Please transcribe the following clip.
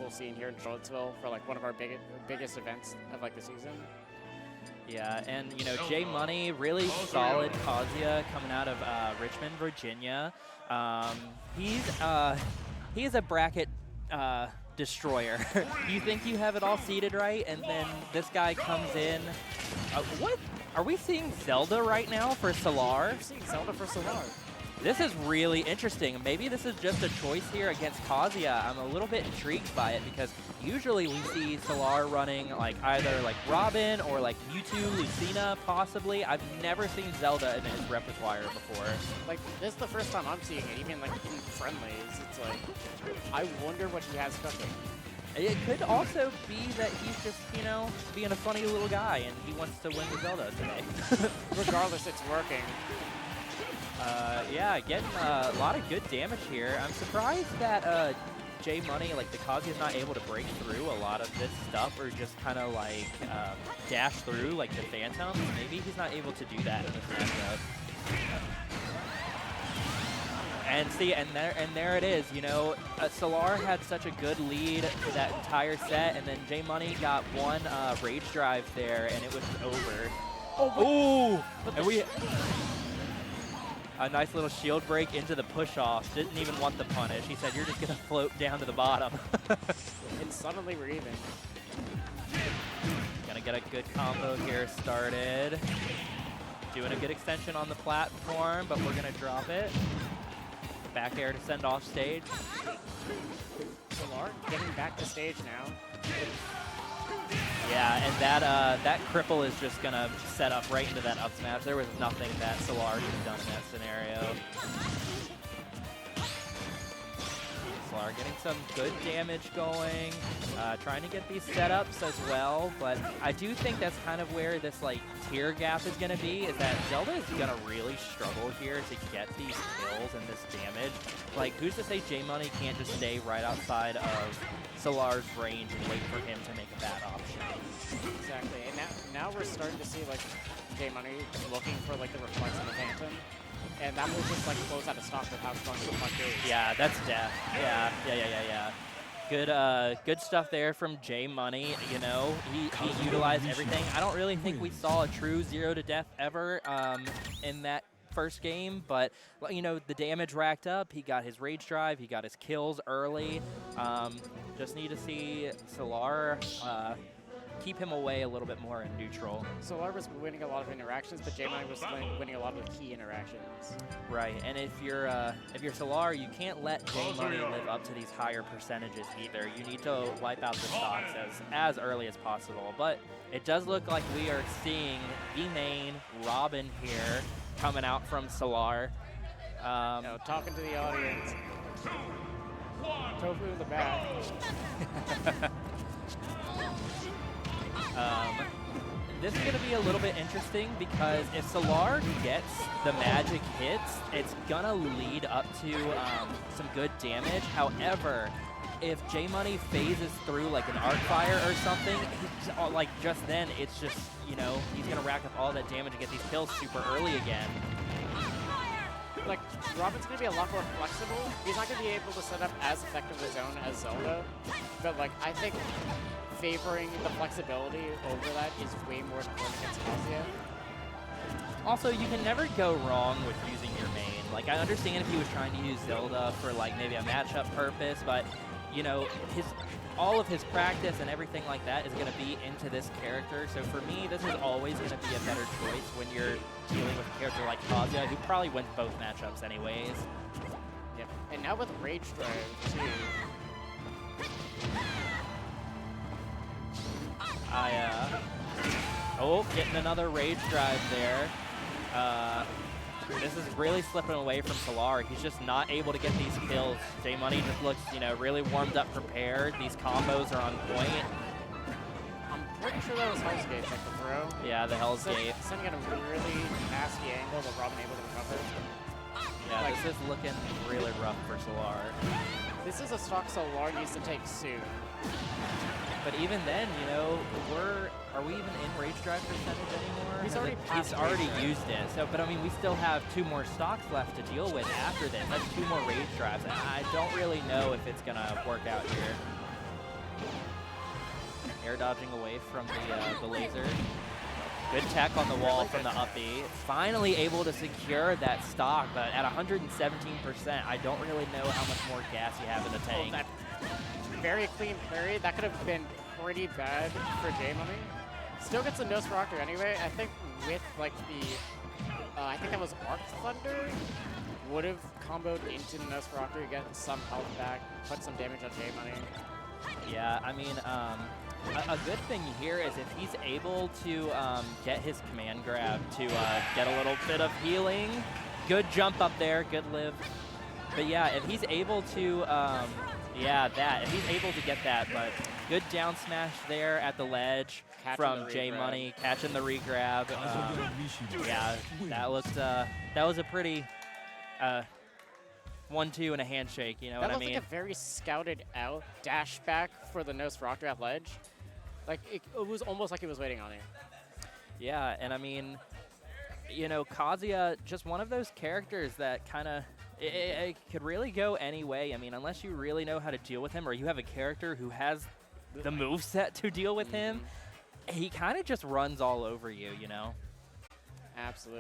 cool scene here in Charlottesville for like one of our biggest events of like the season. Yeah, and you know, J Money, really solid Kazuya coming out of Richmond, Virginia. He's a bracket destroyer. You think you have it all seated right, and then this guy comes in. What? Are we seeing Zelda right now for Sahlar? We're seeing Zelda for Sahlar. This is really interesting. Maybe this is just a choice here against Kazuya. I'm a little bit intrigued by it because usually we see Sahlar running like either like Robin or like Mewtwo, Lucina, possibly. I've never seen Zelda in his repertoire before. Like, this is the first time I'm seeing it, even like in friendlies. It's like, I wonder what he has cooking. It could also be that he's just, you know, being a funny little guy and he wants to win the Zelda today. Regardless, it's working. Yeah, getting a lot of good damage here. I'm surprised that J Money, like the Kazuya's not able to break through a lot of this stuff or just kind of like dash through like the Phantoms. Maybe he's not able to do that in this matchup. And see, and there it is. You know, Sahlar had such a good lead for that entire set, and then J Money got one rage drive there, and it was over. Oh, and we. A nice little shield break into the push-off. Didn't even want the punish. He said, you're just going to float down to the bottom. And suddenly we're even. Gonna get a good combo here started. Doing a good extension on the platform, but we're going to drop it. Back air to send off stage. Sahlar getting back to stage now. Yeah, and that cripple is just gonna set up right into that up smash. There was nothing that Sahlar could have done in that scenario. Sahlar getting some good damage going, trying to get these setups as well, but I do think that's kind of where this like tier gap is gonna be, is that Zelda is gonna really struggle here to get these kills and this damage. Like, who's to say J Money can't just stay right outside of Sahlar's range and wait for him to make a bad option. Exactly, and now we're starting to see like J Money looking for like the reflex of the Phantom, and that will just like close out of stock with how strong the reflect is. Yeah, that's death. Yeah. Good stuff there from J Money. You know, he utilized everything. I don't really think we saw a true 0 to death ever in that first game, but you know, the damage racked up. He got his rage drive, he got his kills early. Just need to see Sahlar keep him away a little bit more in neutral. Sahlar was winning a lot of interactions, but J Money was winning a lot of the key interactions. Right, and if you're Sahlar, you can't let J Money live up to these higher percentages either. You need to wipe out the stocks as early as possible. But it does look like we are seeing the main Robin here coming out from Sahlar. No, talking to the audience. Tofu in the back. This is going to be a little bit interesting because if Sahlar gets the magic hits, it's going to lead up to some good damage. However, if J Money phases through like an arc fire or something, like just then it's just, you know, he's going to rack up all that damage and get these kills super early again. Like, Robin's going to be a lot more flexible. He's not going to be able to set up as effective a zone as Zelda, but like, I think favoring the flexibility over that is way more important against Kazuya. Also, you can never go wrong with using your main. Like, I understand if he was trying to use Zelda for like maybe a matchup purpose, but you know, all of his practice and everything like that is going to be into this character. So for me, this is always going to be a better choice when you're dealing with a character like Kazuya, who probably wins both matchups anyways. Yep, and now with Rage Drive too. Oh, getting another Rage Drive there. This is really slipping away from Sahlar. He's just not able to get these kills. J Money just looks, you know, really warmed up, prepared. These combos are on point. I'm pretty sure that was Hell's Gate, like the throw. Yeah, the Hell's Gate. Sending at a really nasty angle, but Robin able to recover. Yeah, like, this is looking really rough for Sahlar. This is a stock Sahlar needs to take soon. But even then, you know, are we even in Rage Drive percentage anymore? He's already used it. So, but I mean, we still have 2 more stocks left to deal with after this. That's 2 more Rage Drives. And I don't really know if it's gonna work out here. air dodging away from the laser. Good tech on the wall from the up B. Finally able to secure that stock, but at 117%, I don't really know how much more gas you have in the tank. That very clean parry. That could have been pretty bad for J-Money. Still gets a nose rocker anyway. I think with like the, I think that was Arc Thunder, would have comboed into the nose rocker, get some health back, put some damage on J-Money. Yeah, I mean, a good thing here is if he's able to get his command grab to get a little bit of healing. Good jump up there, good live. But yeah, if he's able to, if he's able to get that, but good down smash there at the ledge from J-Money, catching the re-grab. Yeah, that was a pretty 1-2 and a handshake, you know what I mean? That was like a very scouted out dash back for the nose rocker at ledge. Like, it was almost like he was waiting on it. Yeah, and I mean, you know, Kazuya, just one of those characters that kind of, it could really go any way. I mean, unless you really know how to deal with him or you have a character who has the moveset to deal with him, he kind of just runs all over you, you know? Absolutely.